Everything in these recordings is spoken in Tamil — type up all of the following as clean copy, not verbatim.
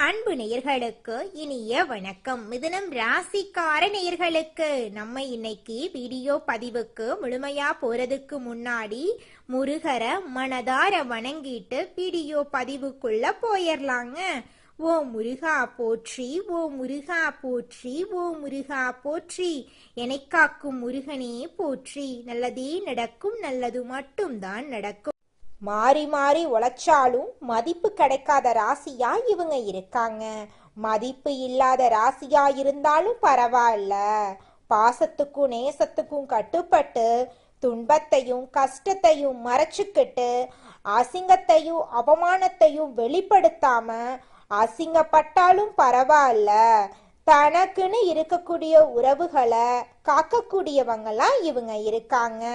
அன்பு நேயர்களுக்கு இனிய வணக்கம். மிதுனம் ராசிக்கார நேயர்களுக்கு நம்ம இன்னைக்கு வீடியோ பதிவுக்கு முழுமையா போறதுக்கு முன்னாடி முருகரை மனதார வணங்கிட்டு வீடியோ பதிவுக்குள்ள போயிடலாங்க. ஓ முருகா போற்றி, ஓ முருகா போற்றி, ஓ முருகா போற்றி, என்னை காக்கும் முருகனே போற்றி. நல்லதே நடக்கும், நல்லது மட்டும்தான் நடக்கும். மாறி மாறி உழைச்சாலும் மதிப்பு கிடைக்காத ராசியா இவங்க இருக்காங்க. மதிப்பு இல்லாத ராசியா இருந்தாலும் பரவாயில்ல, பாசத்துக்கும் நேசத்துக்கும் கட்டுப்பட்டு துன்பத்தையும் கஷ்டத்தையும் மறைச்சுக்கிட்டு அசிங்கத்தையும் அவமானத்தையும் வெளிப்படுத்தாம அசிங்கப்பட்டாலும் பரவாயில்ல, தனக்குன்னு இருக்கக்கூடிய உறவுகளை காக்கக்கூடியவங்களாம் இவங்க இருக்காங்க.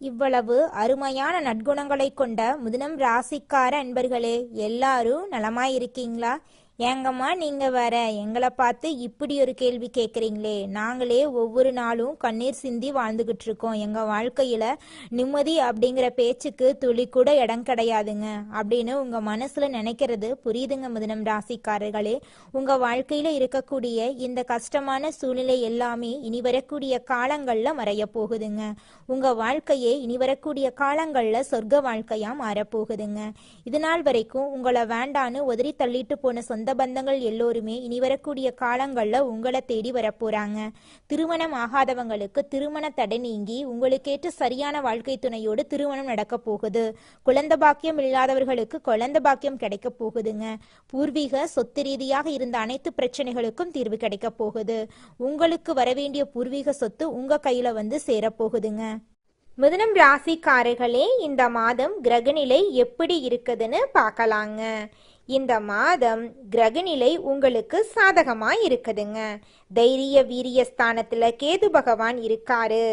இவ்வளவு அருமையான நற்குணங்களை கொண்ட மிதுனம் ராசிக்கார அன்பர்களே, எல்லாரும் நலமாயிருக்கீங்களா? ஏங்கம்மா நீங்க வேற எங்களை பார்த்து இப்படி ஒரு கேள்வி கேட்குறீங்களே? நாங்களே ஒவ்வொரு நாளும் கண்ணீர் சிந்தி வாழ்ந்துகிட்டு இருக்கோம். எங்க வாழ்க்கையில நிம்மதி அப்படிங்கிற பேச்சுக்கு துளி கூட இடம் கிடையாதுங்க அப்படின்னு உங்க மனசுல நினைக்கிறது புரியுதுங்க மிதுனம் ராசிக்காரர்களே. உங்க வாழ்க்கையில இருக்கக்கூடிய இந்த கஷ்டமான சூழ்நிலை எல்லாமே இனி வரக்கூடிய காலங்கள்ல மறைய போகுதுங்க. உங்க வாழ்க்கையே இனி வரக்கூடிய காலங்கள்ல சொர்க்க வாழ்க்கையா மாறப்போகுதுங்க. இது நாள் வரைக்கும் உங்களை வேண்டான்னு உதறி தள்ளிட்டு போன சொந்த பந்தங்கள் எல்லோருமே இனி வரக்கூடிய காலங்கள்ல உங்களை தேடி வரப்போறாங்க. திருமணம் ஆகாதவங்களுக்கு திருமண தடை நீங்கி உங்களுக்கேற்ற சரியான வாழ்க்கை துணையோடு திருமணம் நடக்க போகுது. குழந்தை பாக்கியம் இல்லாதவர்களுக்கு குழந்தை பாக்கியம் கிடைக்க போகுதுங்க. பூர்வீக சொத்து ரீதியாக இருந்த அனைத்து பிரச்சனைகளுக்கும் தீர்வு கிடைக்க போகுது. உங்களுக்கு வரவேண்டிய பூர்வீக சொத்து உங்க கையில வந்து சேரப்போகுதுங்க. மிதுனம் ராசிக்காரர்களே, இந்த மாதம் கிரகநிலை எப்படி இருக்குதுன்னு பார்க்கலாங்க. இந்த மாதம் கிரகநிலை உங்களுக்கு சாதகமா இருக்குதுங்க. தைரிய வீரிய ஸ்தானத்துல கேது பகவான் இருக்காரு.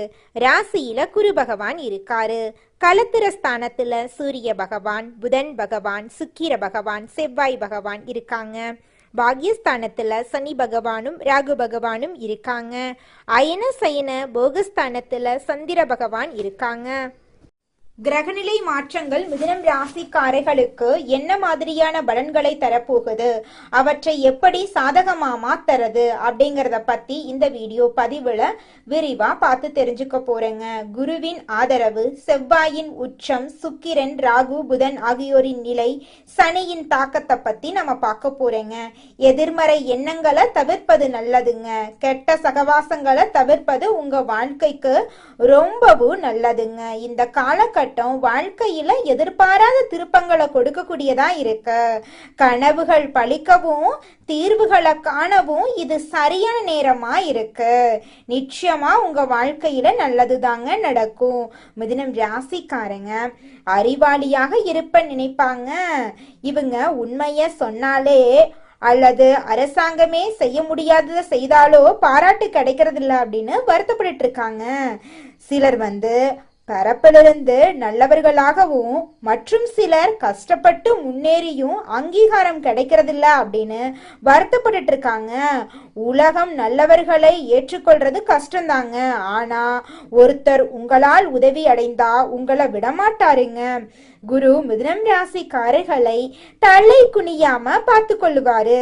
ராசியில குரு பகவான் இருக்காரு. களத்திர ஸ்தானத்துல சூரிய பகவான், புதன் பகவான், சுக்கிர பகவான், செவ்வாய் பகவான் இருக்காங்க. பாக்யஸ்தானத்துல சனி பகவானும் ராகு பகவானும் இருக்காங்க. அயன சயன போகஸ்தானத்துல சந்திர பகவான் இருக்காங்க. கிரகநிலை மாற்றங்கள் மிதுனம் ராசிக்காரர்களுக்கு என்ன மாதிரியான பலன்களை தரப்போகுது, அவற்றை எப்படி சாதகமா மாத்துறது அப்படிங்கறத பத்தி இந்த வீடியோ பதிவுல விரிவா பார்த்து தெரிஞ்சுக்க போறேங்க. குருவின் ஆதரவு, செவ்வாயின் உச்சம், சுக்கிரன், ராகு, புதன் ஆகியோரின் நிலை, சனியின் தாக்கத்தை பத்தி நம்ம பார்க்க போறேங்க. எதிர்மறை எண்ணங்களை தவிர்ப்பது நல்லதுங்க. கெட்ட சகவாசங்களை தவிர்ப்பது உங்க வாழ்க்கைக்கு ரொம்பவும் நல்லதுங்க. இந்த காலகட்டம் வாழ்க்கையில எதிர்பாராத திருப்பங்களை கொடுக்கக்கூடியதா இருக்கு. கனவுகள் பழிக்கவும் தீர்வுகளை காணவும் இது சரியான நேரமா இருக்கு. நிச்சயமா உங்க வாழ்க்கையில நல்லதுதாங்க நடக்கும். மிதுனம் ராசிக்காரங்க அறிவாளியாக இருப்ப நினைப்பாங்க. இவங்க உண்மைய சொன்னாலே அல்லது அரசாங்கமே செய்ய முடியாததை செய்தாலோ பாராட்டு கிடைக்கிறது இல்லை அப்படின்னு வருத்தப்பட்டு இருக்காங்க. சிலர் பரப்பிலிருந்து நல்லவர்களாகவும் மற்றும் சிலர் கஷ்டப்பட்டு முன்னேறியும் அங்கீகாரம் கிடைக்கிறதில்ல அப்படின்னு வருத்தப்பட்டு இருக்காங்க. உலகம் நல்லவர்களை ஏற்றுக்கொள்றது கஷ்டம்தாங்க. ஆனா ஒருத்தர் உங்களால் உதவி அடைந்தா உங்களை விடமாட்டாருங்க. குரு மிதுனம் ராசிக்காரர்களை தலை குனியாம பார்த்து கொள்ளுவாரு.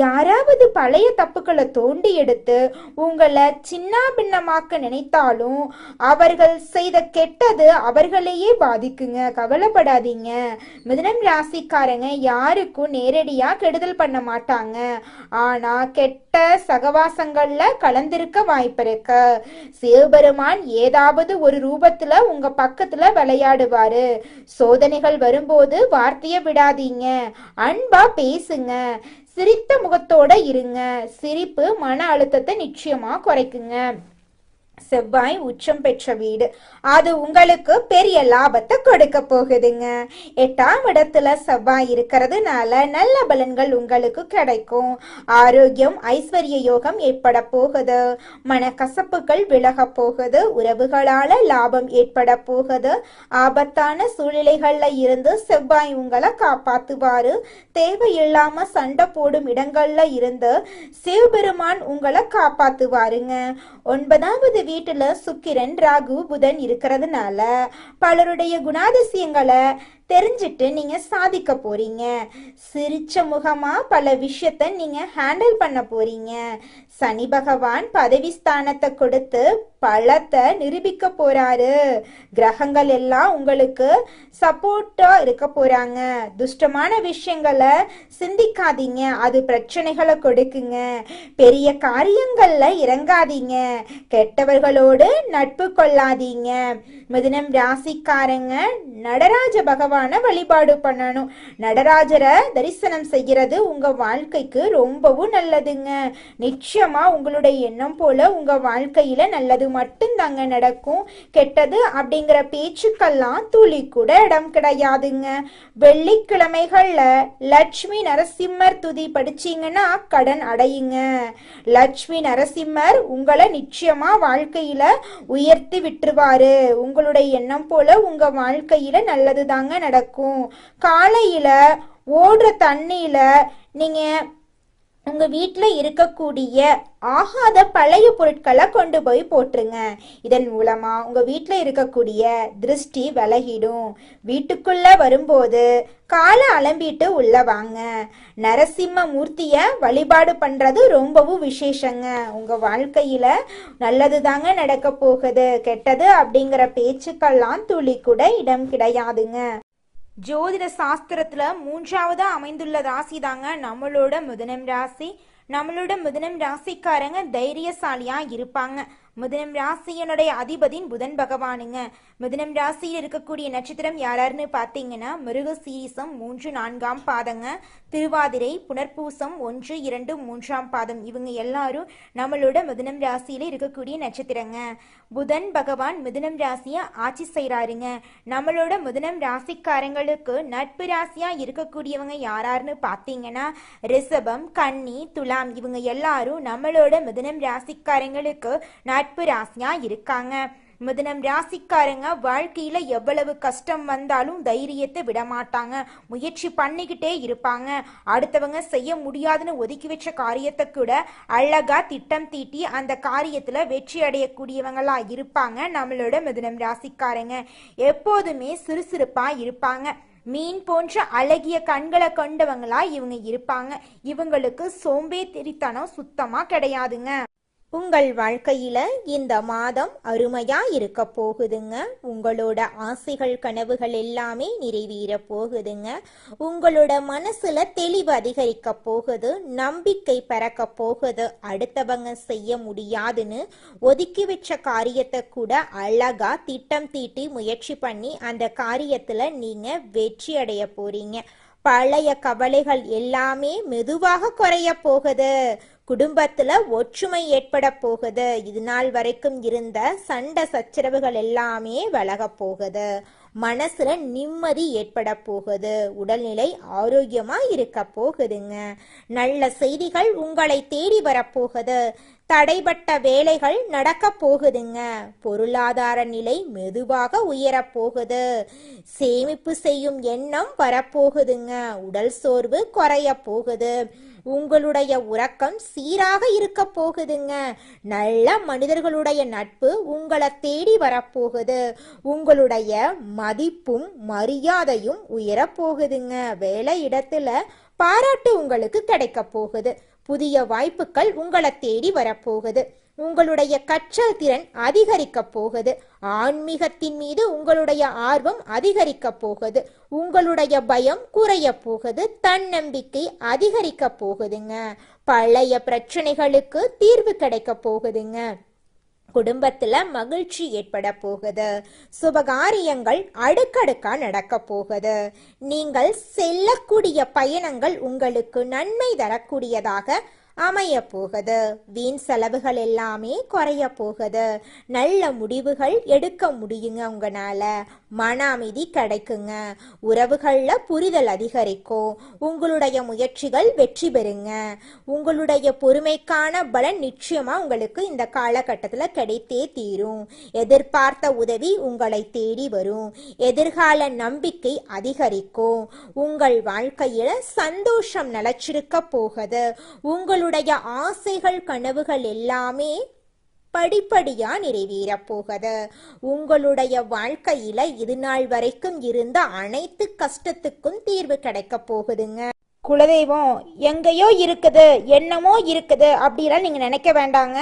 யாராவது பழைய தப்புக்களை தோண்டி எடுத்து உங்களை சின்ன பின்னமாக்க நினைத்தாலும் அவர்கள் செய்த கெட்டது அவர்களையே பாதிக்குங்க. கவலைப்படாதீங்க. மிதுனம் ராசிக்காரங்க யாருக்கும் நேரடியா கெடுதல் பண்ண மாட்டாங்க. ஆனா கெட்ட சகவாசங்கள்ல கலந்திருக்க வாய்ப்பு இருக்கு. சிவபெருமான் ஏதாவது ஒரு ரூபத்துல உங்க பக்கத்துல விளையாடுவாரு. சோதனைகள் வரும்போது வார்த்தைய விடாதீங்க. அன்பா பேசுங்க. சிரித்த முகத்தோட இருங்க. சிரிப்பு மன அழுத்தத்தை நிச்சயமா குறைக்குங்க. செவ்வாய் உச்சம் பெற்ற வீடு, அது உங்களுக்கு பெரிய லாபத்தை கொடுக்க போகுதுங்க. 8ஆம் இடத்துல செவ்வாய் இருக்கிறதுனால நல்ல பலன்கள் உங்களுக்கு கிடைக்கும். ஆரோக்கியம் ஐஸ்வர்ய யோகம் ஏற்பட போகுது. மனக்கசப்புகள் விலக போகுது. உறவுகளால லாபம் ஏற்பட போகுது. ஆபத்தான சூழ்நிலைகள்ல இருந்து செவ்வாய் உங்களை காப்பாத்துவாரு. தேவையில்லாம சண்டை போடும் இடங்கள்ல இருந்து சிவபெருமான் உங்களை காப்பாத்துவாருங்க. 9வது வீட்டுல சுக்கிரன் ராகு புதன் இருக்கிறதுனால பலருடைய குணாதிசயங்களை தெரிஞ்சுட்டு நீங்க சாதிக்க போறீங்க. சிரிச்ச முகமா பல விஷயத்த நீங்க ஹேண்டில் பண்ண போறீங்க. சனி பகவான் பதவி ஸ்தானத்தை கொடுத்து பலத்தை நிரூபிக்க போறாரு. கிரகங்கள் எல்லாம் உங்களுக்கு சப்போர்ட்டா இருக்க போறாங்க. துஷ்டமான விஷயங்களை சிந்திக்காதீங்க, அது பிரச்சனைகளை கொடுக்குங்க. பெரிய காரியங்கள்ல இறங்காதீங்க. கெட்டவர்களோடு நட்பு கொள்ளாதீங்க. மிதுனம் ராசிக்காரங்க நடராஜ பகவான வழிபாடு பண்ணணும். நடராஜரை தரிசனம் செய்கிறது உங்க வாழ்க்கைக்கு ரொம்பவும் நல்லதுங்க. நிச்சயமா உங்களுடைய எண்ணம் போல உங்க வாழ்க்கையில நல்லது மட்டும் தாங்க நடக்கும். கெட்டது அப்படிங்கிற பேச்சுக்கெல்லாம் துளி கூட இடம் கிடையாதுங்க. வெள்ளிக்கிழமைகள்ல லட்சுமி நரசிம்மர் துதி படிச்சீங்கன்னா கடன் அடையுங்க. லட்சுமி நரசிம்மர் உங்களை நிச்சயமா வாழ்க்கையில உயர்த்தி விட்டுருவாரு. உங்களுடைய எண்ணம் போல உங்க வாழ்க்கையில நல்லது தாங்க நடக்கும். காலையில ஓடுற தண்ணியில நீங்க உங்க வீட்டுல இருக்கக்கூடிய ஆகாத பழைய பொருட்களை கொண்டு போய் போட்டுருங்க. இதன் மூலமா உங்க வீட்டுல இருக்கக்கூடிய திருஷ்டி விலகிடும். வீட்டுக்குள்ள வரும்போது காலை அலம்பிட்டு உள்ள வாங்க. நரசிம்ம மூர்த்திய வழிபாடு பண்றது ரொம்பவும் விசேஷங்க. உங்க வாழ்க்கையில நல்லது தாங்க நடக்க போகுது. கெட்டது அப்படிங்கிற பேச்சுக்கெல்லாம் துளி கூட இடம் கிடையாதுங்க. ஜோதிட சாஸ்திரத்துல 3ஆவதா அமைந்துள்ள ராசி தாங்க நம்மளோட மிதுனம் ராசி. நம்மளோட மிதுனம் ராசிக்காரங்க தைரியசாலியா இருப்பாங்க. மிதுனம் ராசியனுடைய அதிபதியின் புதன் பகவானுங்க. மிதுனம் ராசியில் இருக்கக்கூடிய நட்சத்திரம் யாராருன்னு பார்த்தீங்கன்னா மிருகசீரிசம் 3, 4ஆம் பாதங்க, திருவாதிரை, புனர்பூசம் 1, 2, 3ஆம் பாதம். இவங்க எல்லாரும் நம்மளோட மிதுனம் ராசியில இருக்கக்கூடிய நட்சத்திரங்க. புதன் பகவான் மிதுனம் ராசியை ஆட்சி செய்யறாருங்க. நம்மளோட மிதுனம் ராசிக்காரங்களுக்கு நட்பு ராசியா இருக்கக்கூடியவங்க யாராருன்னு பார்த்தீங்கன்னா ரிஷபம், கன்னி, துலாம். இவங்க எல்லாரும் நம்மளோட மிதுனம் ராசிக்காரங்களுக்கு நட்பு ராசியா இருக்காங்க. மிதுனம் ராசிக்காரங்க வாழ்க்கையில எவ்வளவு கஷ்டம் வந்தாலும் தைரியத்தை விட மாட்டாங்க. முயற்சி பண்ணிக்கிட்டே இருப்பாங்க. அடுத்தவங்க செய்ய முடியாதுன்னு ஒதுக்கி வச்ச காரியத்தை கூட அழகா திட்டம் தீட்டி அந்த காரியத்துல வெற்றி அடையக்கூடியவங்களா இருப்பாங்க. நம்மளோட மிதுனம் ராசிக்காரங்க எப்போதுமே சுறுசுறுப்பா இருப்பாங்க. மீன் போன்ற அழகிய கண்களை கொண்டவங்களா இவங்க இருப்பாங்க. இவங்களுக்கு சோம்பேறித்தனம் சுத்தமா கிடையாதுங்க. உங்கள் வாழ்க்கையில இந்த மாதம் அருமையா இருக்க போகுதுங்க. உங்களோட ஆசைகள் கனவுகள் எல்லாமே நிறைவேற போகுதுங்க. உங்களோட மனசுல தெளிவு அதிகரிக்க போகுது. நம்பிக்கை பிறக்க போகுது. அடுத்தவங்க செய்ய முடியாதுன்னு ஒதுக்கி வச்ச காரியத்தை கூட அழகா திட்டம் தீட்டி முயற்சி பண்ணி அந்த காரியத்துல நீங்க வெற்றி அடைய போறீங்க. பழைய கவலைகள் எல்லாமே மெதுவாக குறைய போகுது. குடும்பத்துல ஒற்றுமை ஏற்பட போகுது. இது நாள் வரைக்கும் இருந்த சண்டை சச்சரவுகள் எல்லாமே விலக போகுது. மனசுல நிம்மதி ஏற்பட போகுது. உடல்நிலை ஆரோக்கியமா இருக்க போகுதுங்க. நல்ல செய்திகள் உங்களை தேடி வரப்போகுது. தடைபட்ட வேலைகள் நடக்க போகுதுங்க. பொருளாதார நிலை மெதுவாக உயரப் போகுது. சேமிப்பு செய்யும் எண்ணம் வரப்போகுதுங்க. உடல் சோர்வு குறைய போகுது. உங்களுடைய உறக்கம் சீராக இருக்க போகுதுங்க. நல்ல மனிதர்களுடைய நட்பு உங்களை தேடி வரப்போகுது. உங்களுடைய மதிப்பும் மரியாதையும் உயரப்போகுதுங்க. வேலை இடத்துல பாராட்டு உங்களுக்கு கிடைக்க போகுது. புதிய வாய்ப்புகள் உங்களை தேடி வரப்போகுது. உங்களுடைய கற்றல் திறன் அதிகரிக்க போகுது. ஆன்மீகத்தின் மீது உங்களுடைய ஆர்வம் அதிகரிக்க போகுது. உங்களுடைய பயம் குறைய போகுது. தன்னம்பிக்கை அதிகரிக்க போகுதுங்க. பழைய பிரச்சனைகளுக்கு தீர்வு கிடைக்க போகுதுங்க. குடும்பத்துல மகிழ்ச்சி ஏற்பட போகுது. சுபகாரியங்கள் அடுக்கடுக்கா நடக்க போகுது. நீங்கள் செல்லக்கூடிய பயணங்கள் உங்களுக்கு நன்மை தரக்கூடியதாக அமைய போகுது. வீண் செலவுகள் எல்லாமே குறைய போகுது. நல்ல முடிவுகள் எடுக்க முடியுங்க. உங்களால மன அமைதி கிடைக்குங்க. உறவுகள்ல புரிதல் அதிகரிக்கும். உங்களுடைய முயற்சிகள் வெற்றி பெறுங்க. உங்களுடைய பொறுமைக்கான பலன் நிச்சயமா உங்களுக்கு இந்த காலகட்டத்துல கிடைத்தே தீரும். எதிர்பார்த்த உதவி உங்களை தேடி வரும். எதிர்கால நம்பிக்கை அதிகரிக்கும். உங்கள் வாழ்க்கையில சந்தோஷம் நிலைச்சிருக்க போகுது. உங்களுடைய ஆசைகள் கனவுகள் எல்லாமே படிப்படியா நிறைவேறப் போகுது. உங்களுடைய வாழ்க்கையில இது நாள் வரைக்கும் இருந்த அனைத்து கஷ்டத்துக்கும் தீர்வு கிடைக்க போகுதுங்க. குலதெய்வம் எங்கேயோ இருக்குது, என்னமோ இருக்குது அப்படிலாம் நீங்க நினைக்க வேண்டாங்க.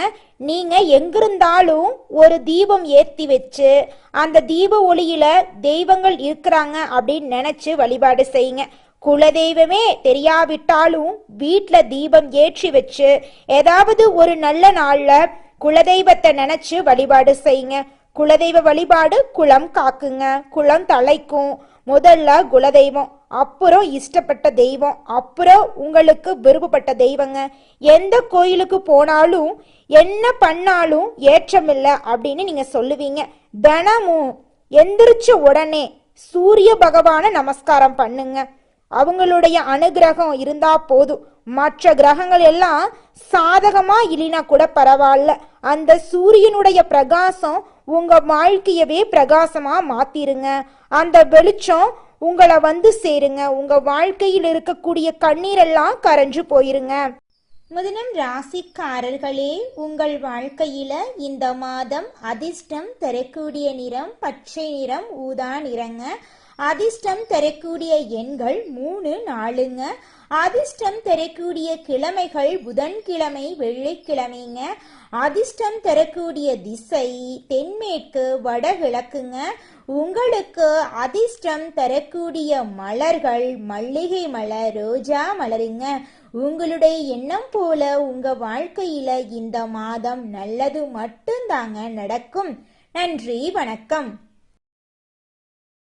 நீங்க எங்கிருந்தாலும் ஒரு தீபம் ஏத்தி வச்சு அந்த தீப ஒளியில தெய்வங்கள் இருக்கிறாங்க அப்படின்னு நினைச்சு வழிபாடு செய்யுங்க. குலதெய்வமே தெரியாவிட்டாலும் வீட்டுல தீபம் ஏற்றி வச்சு ஏதாவது ஒரு நல்ல நாள்ல குலதெய்வத்தை நினைச்சு வழிபாடு செய்யுங்க. குலதெய்வ வழிபாடு குலம் காக்குங்க, குலம் தலைக்கும். முதல்ல குலதெய்வம், அப்புறம் இஷ்டப்பட்ட தெய்வம், அப்புறம் உங்களுக்கு விருப்பப்பட்ட தெய்வங்க. எந்த கோயிலுக்கு போனாலும் என்ன பண்ணாலும் ஏற்றமில்லை அப்படின்னு நீங்க சொல்லுவீங்க. தினமும் எந்திரிச்ச உடனே சூரிய பகவான நமஸ்காரம் பண்ணுங்க. அவங்களுடைய அனுகிரகம் இருந்தா போதும். மற்ற கிரகங்கள் எல்லாம் சாதகமா இல்லைனா கூட பரவாயில்ல, அந்த சூரியனுடைய பிரகாசம் உங்க வாழ்க்கையவே பிரகாசமா மாத்திருங்க. அந்த வெளிச்சம் உங்களை வந்து சேருங்க. உங்க வாழ்க்கையில் இருக்கக்கூடிய கண்ணீரெல்லாம் கரைஞ்சு போயிருங்க. மிதுனம் ராசிக்காரர்களே, உங்கள் வாழ்க்கையில இந்த மாதம் அதிர்ஷ்டம் தரக்கூடிய நிறம் பச்சை நிறம், ஊதா நிறங்க. அதிர்ஷ்டம் தரக்கூடிய எண்கள் 3, 4ங்க. அதிர்ஷ்டம் தரக்கூடிய கிழமைகள் புதன்கிழமை, வெள்ளிக்கிழமைங்க. அதிர்ஷ்டம் தரக்கூடிய திசை தென்மேற்கு, வடகிழக்குங்க. உங்களுக்கு அதிர்ஷ்டம் தரக்கூடிய மலர்கள் மல்லிகை மலர், ரோஜா மலருங்க. உங்களுடைய எண்ணம் போல உங்க வாழ்க்கையில இந்த மாதம் நல்லது மட்டும்தாங்க நடக்கும். நன்றி, வணக்கம்.